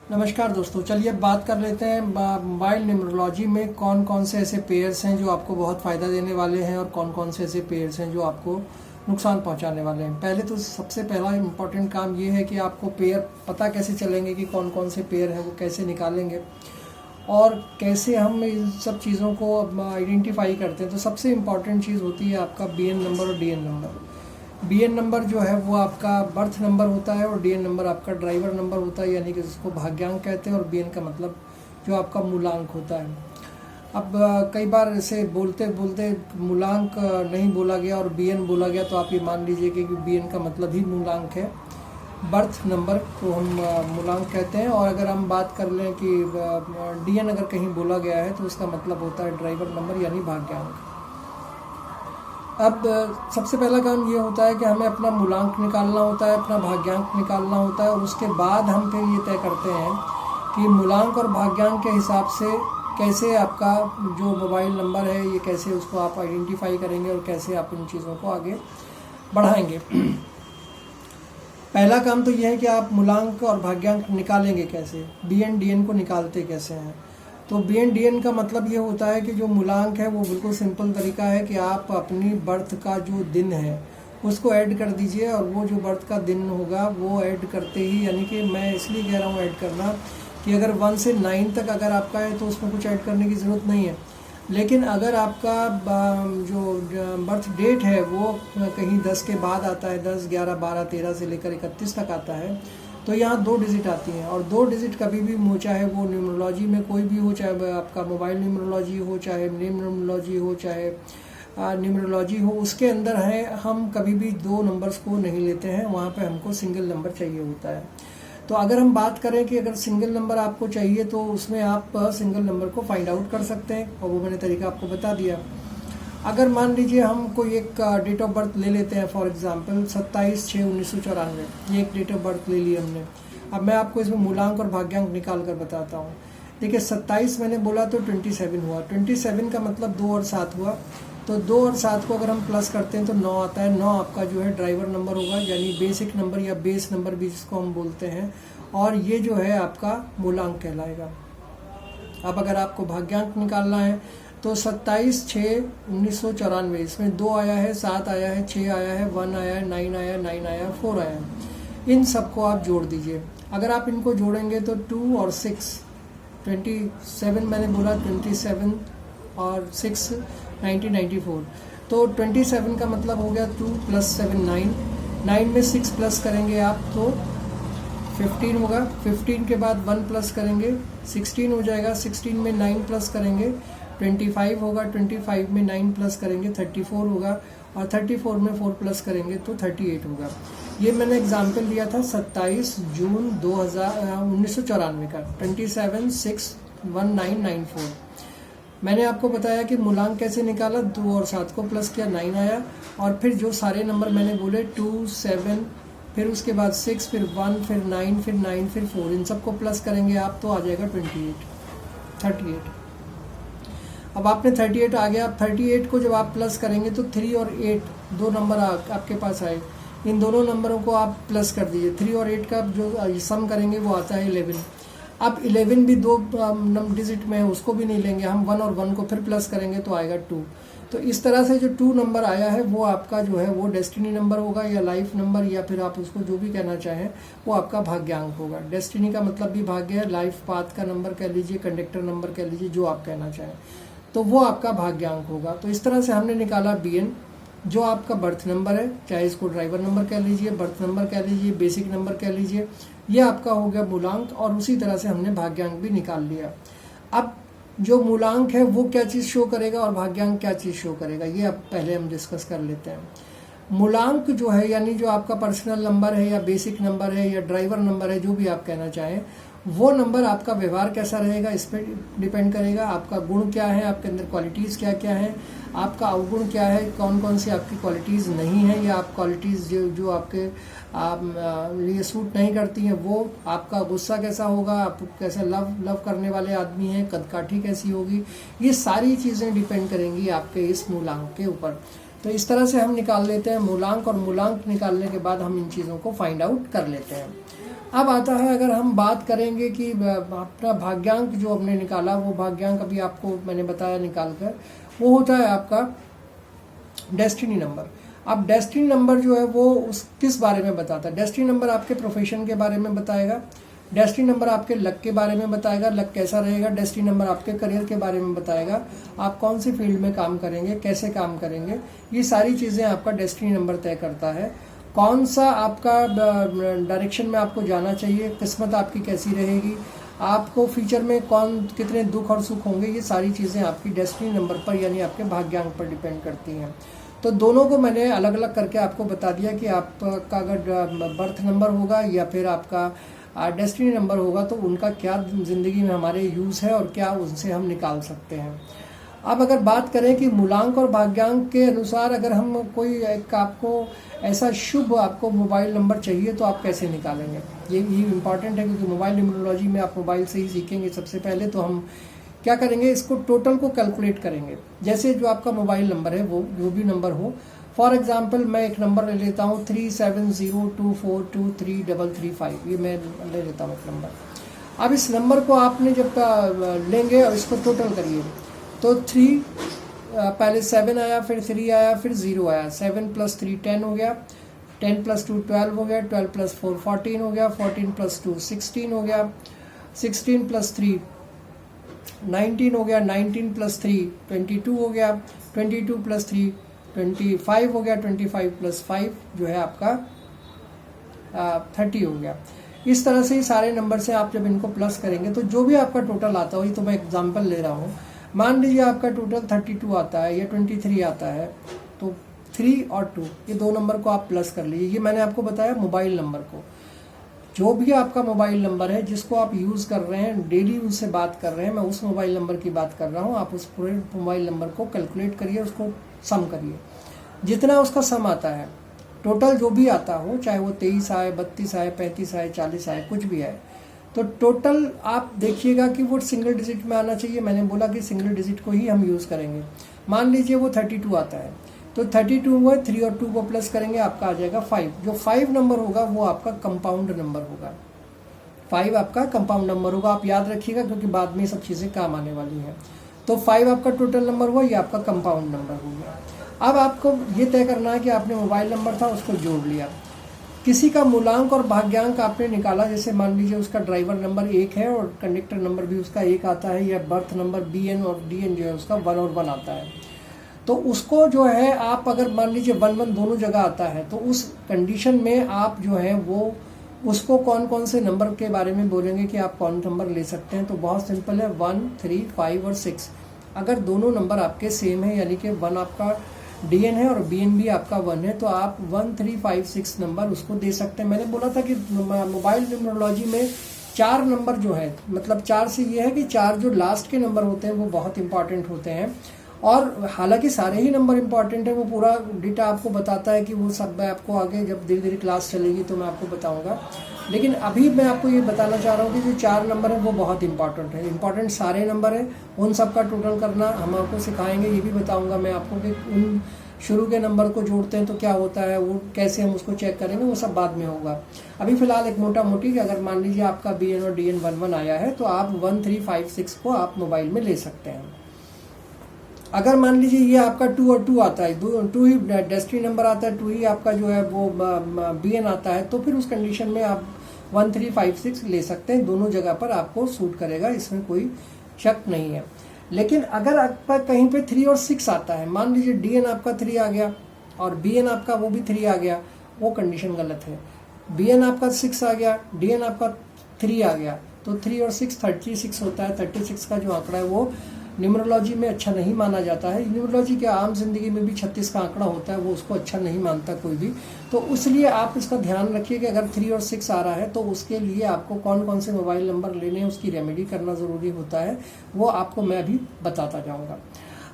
नमस्कार दोस्तों, चलिए अब बात कर लेते हैं मोबाइल न्यूमरोलॉजी में कौन कौन से ऐसे पेयर्स हैं जो आपको बहुत फ़ायदा देने वाले हैं और कौन कौन से ऐसे पेयर्स हैं जो आपको नुकसान पहुंचाने वाले हैं। पहले तो सबसे पहला इम्पोर्टेंट काम ये है कि आपको पेयर पता कैसे चलेंगे कि कौन कौन से पेयर हैं, वो कैसे निकालेंगे और कैसे हम इन सब चीज़ों को आइडेंटिफाई करते हैं। तो सबसे इम्पॉर्टेंट चीज़ होती है आपका BN नंबर और DN नंबर। BN नंबर जो है वो आपका बर्थ नंबर होता है और DN नंबर आपका ड्राइवर नंबर होता है, यानी कि जिसको भाग्यांक कहते हैं, और BN का मतलब जो आपका मूलांक होता है। अब कई बार ऐसे बोलते बोलते मूलांक नहीं बोला गया और BN बोला गया, तो आप ये मान लीजिए कि BN का मतलब ही मूलांक है। बर्थ नंबर को हम मूलांक कहते हैं, और अगर हम बात कर लें कि DN अगर कहीं बोला गया है तो उसका मतलब होता है ड्राइवर नंबर यानी भाग्यांक। अब सबसे पहला काम ये होता है कि हमें अपना मूलांक निकालना होता है, अपना भाग्यांक निकालना होता है, और उसके बाद हम फिर ये तय करते हैं कि मूलांक और भाग्यांक के हिसाब से कैसे आपका जो मोबाइल नंबर है ये कैसे उसको आप आइडेंटिफाई करेंगे और कैसे आप इन चीज़ों को आगे बढ़ाएंगे। पहला काम तो यह है कि आप मूलांक और भाग्यांक निकालेंगे कैसे, BN DN को निकालते कैसे हैं। तो BN DN का मतलब ये होता है कि जो मूलांक है वो बिल्कुल सिंपल तरीका है कि आप अपनी बर्थ का जो दिन है उसको ऐड कर दीजिए, और वो जो बर्थ का दिन होगा वो ऐड करते ही, यानी कि मैं इसलिए कह रहा हूँ ऐड करना कि अगर 1 से 9 तक अगर आपका है तो उसमें कुछ ऐड करने की ज़रूरत नहीं है। लेकिन अगर आपका जो बर्थ डेट है वो कहीं 10 के बाद आता है, 10, 11, 12, 13 से लेकर 31 तक आता है, तो यहाँ 2 डिजिट आती हैं। और 2 डिजिट कभी भी चाहे वो न्यूमरोलॉजी में कोई भी हो, चाहे आपका मोबाइल न्यूमरोलॉजी हो, चाहे नेम न्यूमरोलॉजी हो, चाहे न्यूमरोलॉजी हो, उसके अंदर है हम कभी भी 2 नंबर्स को नहीं लेते हैं, वहाँ पे हमको सिंगल नंबर चाहिए होता है। तो अगर हम बात करें कि अगर सिंगल नंबर आपको चाहिए तो उसमें आप सिंगल नंबर को फाइंड आउट कर सकते हैं, और वो मैंने तरीका आपको बता दिया। अगर मान लीजिए हम कोई एक डेट ऑफ बर्थ ले लेते हैं, फॉर एग्जांपल 27/6/1994, ये एक डेट ऑफ बर्थ ले ली हमने। अब मैं आपको इसमें मूलांक और भाग्यांक निकाल कर बताता हूँ। देखिए 27 मैंने बोला तो 27 हुआ, 27 का मतलब 2 और 7 हुआ, तो 2 और 7 को अगर हम प्लस करते हैं तो 9 आता है। 9 आपका जो है ड्राइवर नंबर होगा, यानी बेसिक नंबर या बेस नंबर भी जिसको हम बोलते हैं, और ये जो है आपका मूलांक कहलाएगा। अब अगर आपको भाग्यांक निकालना है तो 27/6/1994, इसमें 2 आया है, 7 आया है, 6 आया है, 1 आया है, 9 आया है, 9 आया है, 4 आया है। इन सबको आप जोड़ दीजिए। अगर आप इनको जोड़ेंगे तो 2 और 6, 27 मैंने बोला, 27 और 6 1994, तो 27 का मतलब हो गया 2 + 7 9, 9 में 6 प्लस करेंगे आप तो 15 होगा, 15 के बाद 1 प्लस करेंगे 16 हो जाएगा, 16 में 9 प्लस करेंगे 25 होगा, 25 में 9 प्लस करेंगे 34 होगा, और 34 में 4 प्लस करेंगे तो 38 होगा। ये मैंने एग्जाम्पल दिया था 27 जून 1994 का, 27/6/1994। मैंने आपको बताया कि मूलांक कैसे निकाला, 2 और 7 को प्लस किया, 9 आया, और फिर जो सारे नंबर मैंने बोले 2, 7, फिर उसके बाद 6, फिर 1, फिर 9, फिर 9, फिर 4, इन सबको प्लस करेंगे आप तो आ जाएगा 38। अब आपने 38 आ गया। अब 38 को जब आप प्लस करेंगे तो 3 और 8 2 नंबर आपके पास आए, इन दोनों नंबरों को आप प्लस कर दीजिए। 3 और 8 का जो सम करेंगे वो आता है 11। अब 11 भी 2 डिजिट में है, उसको भी नहीं लेंगे हम, 1 और 1 को फिर प्लस करेंगे तो आएगा 2। तो इस तरह से जो 2 नंबर आया है वो आपका जो है वो डेस्टिनी नंबर होगा, या लाइफ नंबर, या फिर आप उसको जो भी कहना चाहें वो आपका भाग्यांक होगा। डेस्टिनी का मतलब भी भाग्य है, लाइफ पाथ का नंबर कह लीजिए, कंडक्टर नंबर कह लीजिए, जो आप कहना चाहें, तो वो आपका भाग्यांक होगा। तो इस तरह से हमने निकाला BN, जो आपका बर्थ नंबर है, चाहे इसको ड्राइवर नंबर कह लीजिए, बर्थ नंबर कह लीजिए, बेसिक नंबर कह लीजिए, ये आपका हो गया मूलांक, और उसी तरह से हमने भाग्यांक भी निकाल लिया। अब जो मूलांक है वो क्या चीज़ शो करेगा और भाग्यांक क्या चीज़ शो करेगा, ये अब पहले हम डिस्कस कर लेते हैं। मूलांक जो है यानी जो आपका पर्सनल नंबर है या बेसिक नंबर है या ड्राइवर नंबर है, जो भी आप कहना चाहें, वो नंबर आपका व्यवहार कैसा रहेगा इस पर डिपेंड करेगा। आपका गुण क्या है, आपके अंदर क्वालिटीज़ क्या क्या है, आपका अवगुण क्या है, कौन कौन सी आपकी क्वालिटीज़ नहीं है, या आप क्वालिटीज़ जो आपके लिए सूट नहीं करती हैं, वो आपका गुस्सा कैसा होगा, आप कैसे लव करने वाले आदमी हैं, कदकाठी कैसी होगी, ये सारी चीज़ें डिपेंड करेंगी आपके इस मूलांक के ऊपर। तो इस तरह से हम निकाल लेते हैं मूलांक, और मूलांक निकालने के बाद हम इन चीज़ों को फाइंड आउट कर लेते हैं। अब आता है, अगर हम बात करेंगे कि अपना भाग्यांक जो हमने निकाला, वो भाग्यांक अभी आपको मैंने बताया निकाल कर, वो होता है आपका डेस्टिनी नंबर। अब डेस्टिनी नंबर जो है वो उस किस बारे में बताता है? डेस्टिनी नंबर आपके प्रोफेशन के बारे में बताएगा, डेस्टिनी नंबर आपके लक के बारे में बताएगा, लक कैसा रहेगा, डेस्टिनी नंबर आपके करियर के बारे में बताएगा, आप कौन सी फील्ड में काम करेंगे, कैसे काम करेंगे, ये सारी चीज़ें आपका डेस्टिनी नंबर तय करता है। कौन सा आपका डायरेक्शन में आपको जाना चाहिए, किस्मत आपकी कैसी रहेगी, आपको फ्यूचर में कितने दुख और सुख होंगे, ये सारी चीज़ें आपकी डेस्टिनी नंबर पर यानी आपके भाग्यांक पर डिपेंड करती हैं। तो दोनों को मैंने अलग अलग करके आपको बता दिया कि आपका अगर बर्थ नंबर होगा या फिर आपका डेस्टिनी नंबर होगा तो उनका क्या ज़िंदगी में हमारे यूज़ है और क्या उनसे हम निकाल सकते हैं। अब अगर बात करें कि मूलांक और भाग्यांक के अनुसार अगर हम कोई एक आपको ऐसा शुभ आपको मोबाइल नंबर चाहिए तो आप कैसे निकालेंगे, ये इम्पॉर्टेंट है, क्योंकि मोबाइल न्यूमरोलॉजी में आप मोबाइल से ही सीखेंगे। सबसे पहले तो हम क्या करेंगे, इसको टोटल को कैलकुलेट करेंगे। जैसे जो आपका मोबाइल नंबर है वो जो भी नंबर हो, फॉर एग्जांपल मैं एक नंबर ले लेता हूँ 3702433335, ये मैं ले लेता हूँ एक नंबर। अब इस नंबर को आपने जब लेंगे और इसको टोटल करिए तो 3 पहले 7 आया, फिर 3 आया, फिर 0 आया। 7 + 3 10 हो गया, 10 + 2 12 हो गया, 12 + 4 14 हो गया, 14 + 2 16 हो गया, 16 + 3 19 हो गया, 19 + 3 22 हो गया, 22 + 3 25 हो गया, 25 + 5 जो है आपका 30 हो गया। इस तरह से ही सारे नंबर से आप जब इनको प्लस करेंगे तो जो भी आपका टोटल आता हो, ये तो मैं एग्जांपल ले रहा हूँ, मान लीजिए आपका टोटल 32 आता है या 23 आता है, तो 3 और 2 ये दो नंबर को आप प्लस कर लीजिए। ये मैंने आपको बताया मोबाइल नंबर को। जो भी आपका मोबाइल नंबर है जिसको आप यूज़ कर रहे हैं, डेली उनसे बात कर रहे हैं, मैं उस मोबाइल नंबर की बात कर रहा हूँ। आप उस पूरे मोबाइल नंबर को कैलकुलेट करिए, उसको सम करिए, जितना उसका सम आता है टोटल जो भी आता हो, चाहे वो 23 आए, 32 आए, 35 आए, 40 आए, कुछ भी आए, तो टोटल आप देखिएगा कि वो सिंगल डिजिट में आना चाहिए। मैंने बोला कि सिंगल डिजिट को ही हम यूज़ करेंगे। मान लीजिए वो 32 आता है, तो 32 हुआ, 3 और 2 को प्लस करेंगे, आपका आ जाएगा 5। जो 5 नंबर होगा वो आपका कंपाउंड नंबर होगा। 5 आपका कंपाउंड नंबर होगा, आप याद रखिएगा, क्योंकि बाद में ये सब चीज़ें काम आने वाली हैं। तो 5 आपका टोटल नंबर हुआ, ये आपका कंपाउंड नंबर हो गया। अब आपको ये तय करना है कि आपने मोबाइल नंबर था उसको जोड़ लिया, किसी का मूलांक और भाग्यांक आपने निकाला। जैसे मान लीजिए उसका ड्राइवर नंबर 1 है और कंडक्टर नंबर भी उसका 1 आता है, या बर्थ नंबर BN और DN जो है उसका 1 और 1 आता है, तो उसको जो है आप अगर मान लीजिए 1 1 दोनों जगह आता है, तो उस कंडीशन में आप जो है वो उसको कौन कौन से नंबर के बारे में बोलेंगे कि आप कौन नंबर ले सकते हैं। तो बहुत सिंपल है, 1 3 5 और 6। अगर दोनों नंबर आपके सेम है, यानी कि 1 आपका DN है और BN भी आपका 1 है, तो आप 1 3 5 6 नंबर उसको दे सकते हैं। मैंने बोला था कि मोबाइल न्यूमरोलॉजी में 4 नंबर जो है, मतलब 4 से ये है कि 4 जो लास्ट के नंबर होते हैं वो बहुत इंपॉर्टेंट होते हैं। और हालांकि सारे ही नंबर इंपॉर्टेंट है, वो पूरा डेटा आपको बताता है कि वो सब मैं आपको आगे जब धीरे धीरे क्लास चलेगी तो मैं आपको बताऊंगा। लेकिन अभी मैं आपको ये बताना चाह रहा हूँ कि जो 4 नंबर है वो बहुत इंपॉर्टेंट है। इंपॉर्टेंट सारे नंबर है, उन सब का टोटल करना हम आपको सिखाएंगे। ये भी बताऊंगा मैं आपको कि उन शुरू के नंबर को जोड़ते हैं तो क्या होता है, वो कैसे हम उसको चेक करेंगे, वो सब बाद में होगा। अभी फिलहाल एक मोटा मोटी कि अगर मान लीजिए आपका BN और DN 1 1 आया है, तो आप 1 3 5 6 को आप मोबाइल में ले सकते हैं। अगर मान लीजिए ये आपका 2 और 2 आता है, 2 ही डेस्टिनी नंबर आता है, 2 ही आपका जो है वो BN आता है, तो फिर उस कंडीशन में आप 1 3 5 6 ले सकते हैं। दोनों जगह पर आपको सूट करेगा, इसमें कोई शक नहीं है। लेकिन अगर आपका कहीं पे 3 और 6 आता है, मान लीजिए DN आपका 3 आ गया और BN आपका वो भी 3 आ गया, वो कंडीशन गलत है। BN आपका 6 आ गया, DN आपका 3 आ गया, तो 3 और 6 36 होता है। 36 का जो आंकड़ा है वो न्यूमरोलॉजी में अच्छा नहीं माना जाता है। न्यूमरोलॉजी के आम जिंदगी में भी 36 का आंकड़ा होता है, वो उसको अच्छा नहीं मानता कोई भी। तो इसलिए आप इसका ध्यान रखिए कि अगर 3 और 6 आ रहा है तो उसके लिए आपको कौन कौन से मोबाइल नंबर लेने हैं, उसकी रेमेडी करना ज़रूरी होता है, वो आपको मैं अभी बताता जाऊँगा।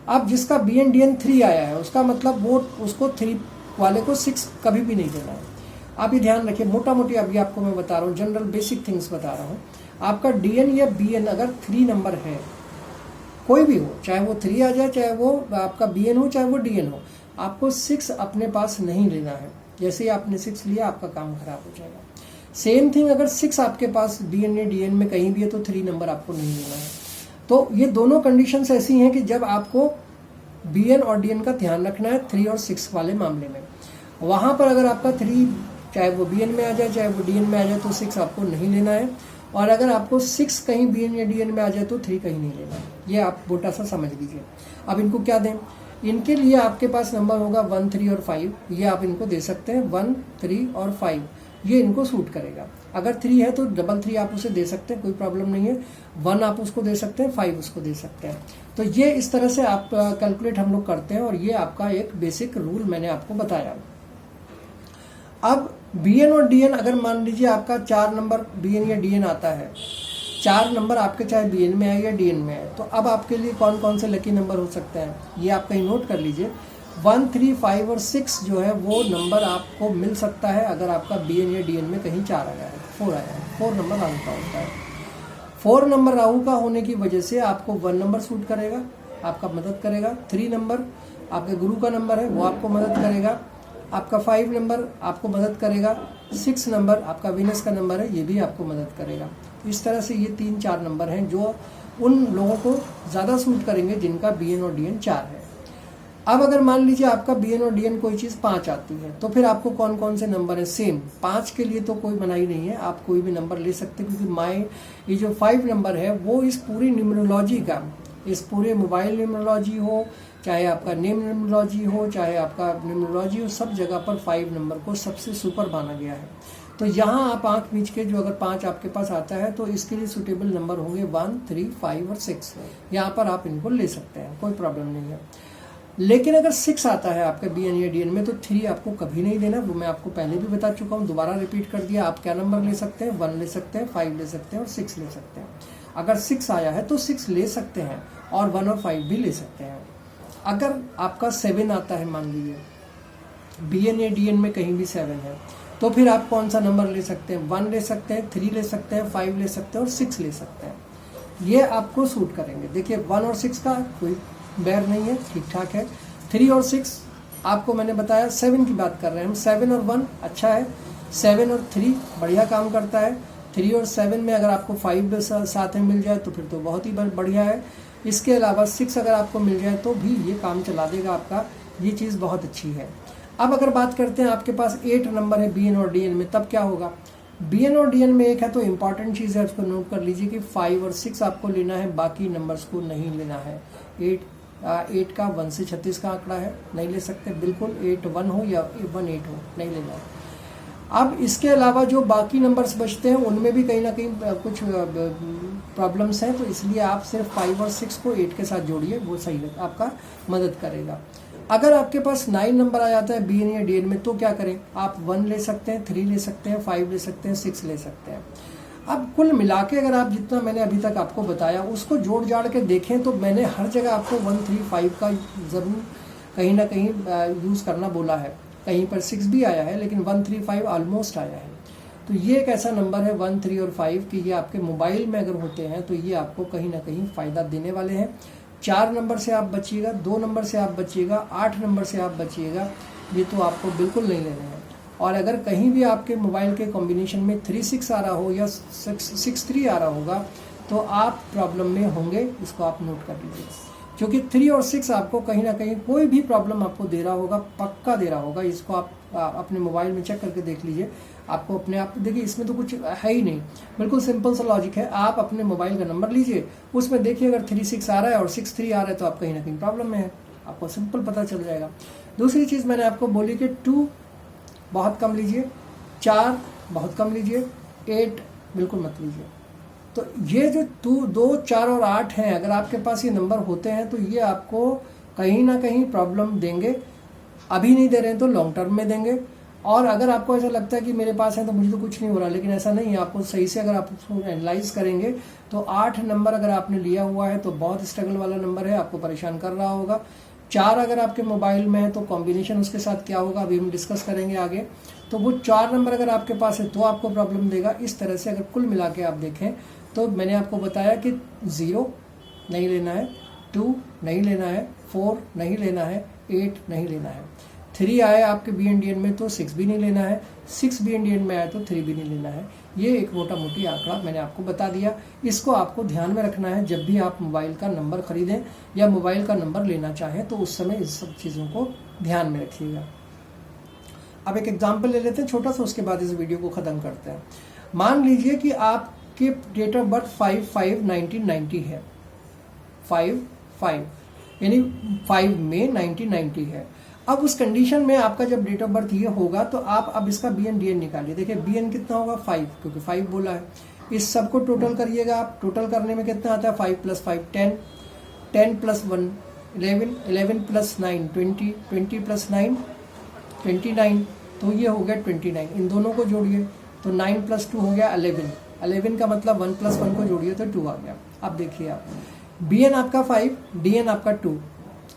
अब जिसका BN DN 3 आया है, उसका मतलब वो उसको 3 वाले को 6 कभी भी नहीं देना है। आप ये ध्यान रखिए, मोटा मोटी अभी आपको मैं बता रहा हूँ, जनरल बेसिक थिंग्स बता रहा हूँ। आपका DN या BN अगर 3 नंबर है, कोई भी हो, चाहे वो 3 आ जाए, चाहे वो आपका BN हो, चाहे वो DN हो, आपको 6 अपने पास नहीं लेना है। जैसे ही आपने 6 लिया आपका काम खराब हो जाएगा। सेम थिंग अगर 6 आपके पास BN या DN में कहीं भी है तो 3 नंबर आपको नहीं लेना है। तो ये दोनों कंडीशंस ऐसी हैं कि जब आपको BN और DN का ध्यान रखना है 3 और 6 वाले मामले में। वहाँ पर अगर आपका 3 चाहे वो BN में आ जाए चाहे वो DN में आ जाए तो 6 आपको नहीं लेना है, और अगर आपको 6 कहीं BN या DN में आ जाए तो 3 कहीं नहीं लेना है। ये आप मोटा सा समझ लीजिए। अब इनको क्या दें? इनके लिए आपके पास नंबर होगा 1, 3 और 5। ये आप इनको दे सकते हैं 1, 3 और 5, ये इनको सूट करेगा। अगर 3 है तो 3 आप उसे दे सकते हैं, कोई प्रॉब्लम नहीं है। 1 आप उसको दे सकते हैं, 5 उसको दे सकते हैं। तो ये इस तरह से आप कैलकुलेट हम लोग करते हैं, और ये आपका एक बेसिक रूल मैंने आपको बताया। अब BN और DN, अगर मान लीजिए आपका 4 नंबर BN या DN आता है, 4 नंबर आपके चाहे BN में आए या DN में आए, तो अब आपके लिए कौन कौन से लकी नंबर हो सकते हैं ये आप कहीं नोट कर लीजिए। 1, 3, 5 और 6 जो है वो नंबर आपको मिल सकता है अगर आपका BN या DN में कहीं 4 आया है, 4 आया है। 4 नंबर राहु का होता है। 4 नंबर राहु का होने की वजह से आपको 1 नंबर सूट करेगा, आपका मदद करेगा। 3 नंबर आपके गुरु का नंबर है, वो आपको मदद करेगा। आपका 5 नंबर आपको मदद करेगा। 6 नंबर आपका वीनस का नंबर है, ये भी आपको मदद करेगा। इस तरह से ये 3-4 नंबर हैं जो उन लोगों को ज़्यादा सूट करेंगे जिनका BN और DN 4 है। अब अगर मान लीजिए आपका BN और DN कोई चीज़ 5 आती है, तो फिर आपको कौन कौन से नंबर है? सेम 5 के लिए तो कोई मनाही नहीं है, आप कोई भी नंबर ले सकते हैं, क्योंकि ये जो 5 नंबर है वो इस पूरी न्यूमरोलॉजी का, इस पूरे मोबाइल न्यूमरोलॉजी हो, चाहे आपका नेम न्यूमरोलॉजी हो, चाहे आपका न्यूमरोलॉजी हो, सब जगह पर 5 नंबर को सबसे सुपर माना गया है। तो यहाँ आप आंख मीच के, जो अगर 5 आपके पास आता है तो इसके लिए सुटेबल नंबर होंगे 1, 3, 5 और 6। यहाँ पर आप इनको ले सकते हैं, कोई प्रॉब्लम नहीं है। लेकिन अगर 6 आता है आपके BN या DN में तो 3 आपको कभी नहीं देना। वो मैं आपको पहले भी बता चुका हूँ, दोबारा रिपीट कर दिया। आप क्या नंबर ले सकते हैं? 1 ले सकते हैं, 5 ले सकते हैं और 6 ले सकते हैं। अगर 6 आया है तो 6 ले सकते हैं, और 1 और 5 भी ले सकते हैं। अगर आपका 7 आता है, मान लीजिए BN या DN में कहीं भी 7 है, तो फिर आप कौन सा नंबर ले सकते हैं? 1 ले सकते हैं, 3 ले सकते हैं, 5 ले सकते हैं और 6 ले सकते हैं। ये आपको सूट करेंगे। देखिए 1 और 6 का कोई बैर नहीं है, ठीक ठाक है। 3 और 6 आपको मैंने बताया। 7 की बात कर रहे हैं हम। 7 और 1 अच्छा है, 7 और 3 बढ़िया काम करता है। 3 और 7 में अगर आपको 5 साथ में मिल जाए तो फिर तो बहुत ही बढ़िया है। इसके अलावा 6 अगर आपको मिल जाए तो भी ये काम चला देगा आपका, ये चीज़ बहुत अच्छी है। अब अगर बात करते हैं आपके पास 8 नंबर है BN और DN में, तब क्या होगा? BN और DN में 1 है तो इम्पॉर्टेंट चीज़ है, उसको नोट कर लीजिए कि 5 और 6 आपको लेना है, बाकी नंबर्स को नहीं लेना है। 8 का 1 से 36 का आंकड़ा है, नहीं ले सकते बिल्कुल। 8 1 हो या 1 8 हो, नहीं लेना है। अब इसके अलावा जो बाकी नंबर्स बचते हैं उनमें भी कहीं ना कहीं कुछ प्रॉब्लम्स हैं, तो इसलिए आप सिर्फ 5 और 6 को 8 के साथ जोड़िए, वो सही आपका मदद करेगा। अगर आपके पास 9 नंबर आ जाता है BN या DN में तो क्या करें? आप 1 ले सकते हैं, 3 ले सकते हैं, 5 ले सकते हैं, 6 ले सकते हैं। अब कुल मिला के अगर आप जितना मैंने अभी तक आपको बताया उसको जोड़ जाड़ के देखें तो मैंने हर जगह आपको 1, 3, 5 का ज़रूर कहीं ना कहीं यूज़ करना बोला है। कहीं पर 6 भी आया है, लेकिन 1, 3, 5 ऑलमोस्ट आया है। तो ये एक ऐसा नंबर है 1, 3 और 5 कि ये आपके मोबाइल में अगर होते हैं तो ये आपको कहीं ना कहीं फ़ायदा देने वाले हैं। 4 नंबर से आप बचिएगा, 2 नंबर से आप बचिएगा, 8 नंबर से आप बचिएगा, ये तो आपको बिल्कुल नहीं लेने हैं। और अगर कहीं भी आपके मोबाइल के कॉम्बिनेशन में 3, 6 आ रहा हो या 6, 3 आ रहा होगा तो आप प्रॉब्लम में होंगे, इसको आप नोट कर लीजिए। क्योंकि 3 और 6 आपको कहीं ना कहीं कोई भी प्रॉब्लम आपको दे रहा होगा, पक्का दे रहा होगा। इसको आप अपने मोबाइल में चेक करके देख लीजिए, आपको अपने आप देखिए इसमें तो कुछ है ही नहीं, बिल्कुल सिंपल सा लॉजिक है। आप अपने मोबाइल का नंबर लीजिए, उसमें देखिए अगर 3, 6 आ रहा है और 6, 3 आ रहा है तो आप कहीं ना कहीं प्रॉब्लम में है, आपको सिंपल पता चल जाएगा। दूसरी चीज़ मैंने आपको बोली कि 2 बहुत कम लीजिए, 4 बहुत कम लीजिए, 8 बिल्कुल मत लीजिए। तो ये जो 2, 4 और 8 हैं, अगर आपके पास ये नंबर होते हैं तो ये आपको कहीं ना कहीं प्रॉब्लम देंगे। अभी नहीं दे रहे हैं तो लॉन्ग टर्म में देंगे। और अगर आपको ऐसा लगता है कि मेरे पास है तो मुझे तो कुछ नहीं हो रहा, लेकिन ऐसा नहीं है। आपको सही से अगर आप उसको एनालाइज करेंगे तो 8 नंबर अगर आपने लिया हुआ है तो बहुत स्ट्रगल वाला नंबर है, आपको परेशान कर रहा होगा। 4 अगर आपके मोबाइल में है तो कॉम्बिनेशन उसके साथ क्या होगा अभी हम डिस्कस करेंगे आगे। तो वो 4 नंबर अगर आपके पास है तो आपको प्रॉब्लम देगा। इस तरह से अगर कुल मिला के आप देखें तो मैंने आपको बताया कि 0 नहीं लेना है, 2 नहीं लेना है, 4 नहीं लेना है, 8 नहीं लेना है। 3 आया आपके बी एंड डी एन में तो 6 भी नहीं लेना है, 6 बी एंड डी एन में आया तो 3 भी नहीं लेना है। ये एक मोटा मोटी आंकड़ा मैंने आपको बता दिया। इसको आपको ध्यान में रखना है जब भी आप मोबाइल का नंबर खरीदें या मोबाइल का नंबर लेना चाहें तो उस समय इस सब चीज़ों को ध्यान में रखिएगा। अब एक एग्जाम्पल ले लेते हैं छोटा सा, उसके बाद इस वीडियो को ख़त्म करते हैं। मान लीजिए कि आपके डेट ऑफ बर्थ 5/5/1990 है, 5/5 यानी 5 मई 1990 है। अब उस कंडीशन में आपका जब डेट ऑफ बर्थ ये होगा तो आप अब इसका बी एन डी एन निकालिए। देखिए बी एन कितना होगा 5, क्योंकि 5 बोला है। इस सब को टोटल करिएगा आप। टोटल करने में कितना आता है 5 + 5 10, 10 + 1 11, 11 + 9 20, 20 + 9 29, तो ये हो गया 29। इन दोनों को जोड़िए तो 9 + 2 हो गया 11, 11 का मतलब 1 + 1 को जोड़िए तो 2 आ गया। अब देखिए आप बी एन आपका 5, डी एन आपका 2,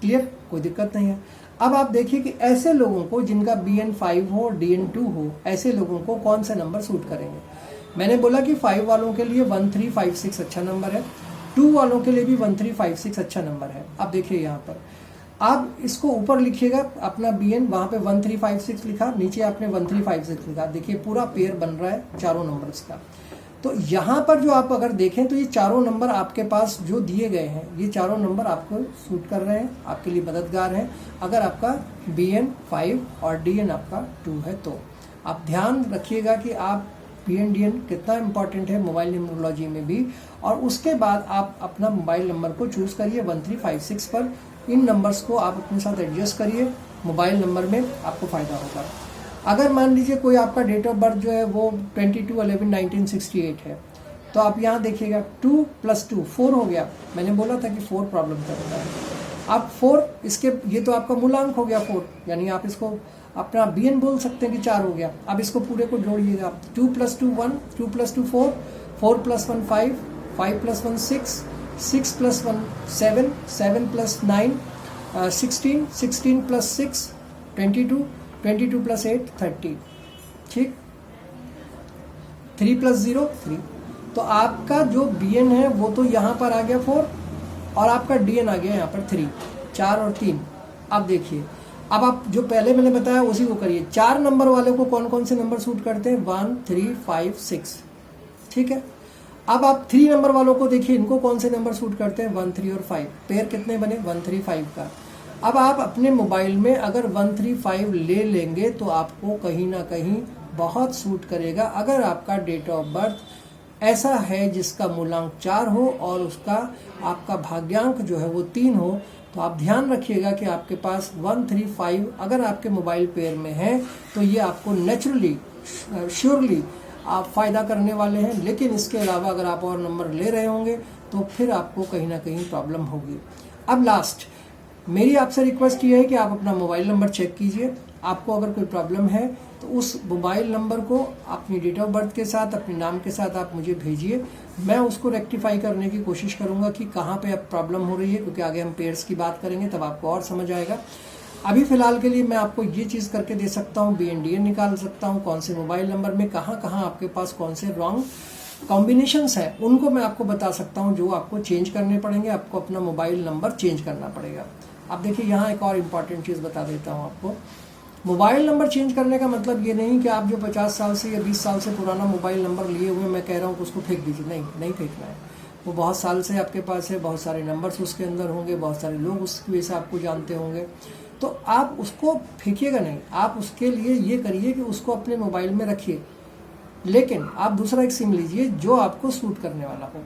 क्लियर, कोई दिक्कत नहीं है। अब आप देखिए कि ऐसे लोगों को जिनका बी एन 5 हो डी एन 2 हो, ऐसे लोगों को कौन से नंबर सूट करेंगे। मैंने बोला कि 5 वालों के लिए 1356 अच्छा नंबर है, 2 वालों के लिए भी 1356 अच्छा नंबर है। अब देखिए यहाँ पर आप इसको ऊपर लिखिएगा अपना बी एन, वहाँ पे 1356 लिखा, नीचे आपने 1356 लिखा। देखिए पूरा पेयर बन रहा है चारों नंबर्स का। तो यहाँ पर जो आप अगर देखें तो ये चारों नंबर आपके पास जो दिए गए हैं, ये चारों नंबर आपको सूट कर रहे हैं, आपके लिए मददगार हैं अगर आपका बी एन 5 और डी एन आपका 2 है। तो आप ध्यान रखिएगा कि आप बी एन डी एन कितना इंपॉर्टेंट है मोबाइल न्यूमरोलॉजी में भी। और उसके बाद आप अपना मोबाइल नंबर को चूज़ करिए 1356 पर। इन नंबर्स को आप अपने साथ एडजस्ट करिए, मोबाइल नंबर में आपको फ़ायदा होगा। अगर मान लीजिए कोई आपका डेट ऑफ बर्थ जो है वो 22/11/1968 है, तो आप यहाँ देखिएगा 2 + 2 4 हो गया। मैंने बोला था कि 4 प्रॉब्लम करता है। अब 4 इसके, ये तो आपका मूलांक हो गया 4, यानी आप इसको अपना बी एन बोल सकते हैं कि 4 हो गया। अब इसको पूरे को जोड़िएगा, 2 + 2 1, 2 + 2 4, 4 + 1 5, 5 + 1 6, 6 + 1 7, 7 + 9 16, 16 + 6 22, 22 + 8 30, ठीक, 3 + 0 3। तो आपका जो बी एन है वो तो यहाँ पर आ गया 4 और आपका डी एन आ गया यहाँ पर 3, 4 और 3। अब देखिए, अब आप जो पहले मैंने बताया उसी को करिए। 4 नंबर वाले को कौन कौन से नंबर सूट करते हैं 1 3 5 6, ठीक है। अब आप 3 नंबर वालों को देखिए, इनको कौन से नंबर सूट करते हैं 1 3 और 5। पेयर कितने बने 1 3 5 का। अब आप अपने मोबाइल में अगर 1 3 5 ले लेंगे तो आपको कहीं ना कहीं बहुत सूट करेगा। अगर आपका डेट ऑफ बर्थ ऐसा है जिसका मूलांक 4 हो और उसका आपका भाग्यांक जो है वो 3 हो, तो आप ध्यान रखिएगा कि आपके पास 1 3 5 अगर आपके मोबाइल पेयर में है तो ये आपको नेचुरली श्योरली आप फ़ायदा करने वाले हैं। लेकिन इसके अलावा अगर आप और नंबर ले रहे होंगे तो फिर आपको कहीं ना कहीं प्रॉब्लम होगी। अब लास्ट मेरी आपसे रिक्वेस्ट ये है कि आप अपना मोबाइल नंबर चेक कीजिए। आपको अगर कोई प्रॉब्लम है तो उस मोबाइल नंबर को अपनी डेट ऑफ बर्थ के साथ, अपने नाम के साथ आप मुझे भेजिए। मैं उसको रेक्टिफाई करने की कोशिश करूंगा कि कहाँ पे अब प्रॉब्लम हो रही है, क्योंकि आगे हम पेयर्स की बात करेंगे तब आपको और समझ आएगा। अभी फ़िलहाल के लिए मैं आपको ये चीज़ करके दे सकता हूँ, बी एन डी एन निकाल सकता हूँ, कौन से मोबाइल नंबर में कहाँ कहाँ आपके पास कौन से रॉन्ग कॉम्बिनेशंस है उनको मैं आपको बता सकता हूँ, जो आपको चेंज करने पड़ेंगे। आपको अपना मोबाइल नंबर चेंज करना पड़ेगा। अब देखिए यहाँ एक और इम्पॉर्टेंट चीज़ बता देता हूँ आपको। मोबाइल नंबर चेंज करने का मतलब ये नहीं कि आप जो 50 साल से या 20 साल से पुराना मोबाइल नंबर लिए हुए मैं कह रहा हूँ कि उसको फेंक दीजिए। नहीं फेंकना है। वो बहुत साल से आपके पास है, बहुत सारे नंबर्स उसके अंदर होंगे, बहुत सारे लोग उसकी वजह से आपको जानते होंगे, तो आप उसको फेंकिएगा नहीं। आप उसके लिए ये करिए कि उसको अपने मोबाइल में रखिए, लेकिन आप दूसरा एक सिम लीजिए जो आपको सूट करने वाला हो।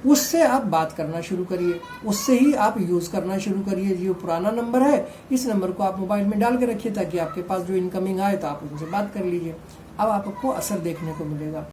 उससे आप बात करना शुरू करिए, उससे ही आप यूज़ करना शुरू करिए। जो पुराना नंबर है इस नंबर को आप मोबाइल में डाल के रखिए ताकि आपके पास जो इनकमिंग आए तो आप उनसे बात कर लीजिए। अब आपको असर देखने को मिलेगा।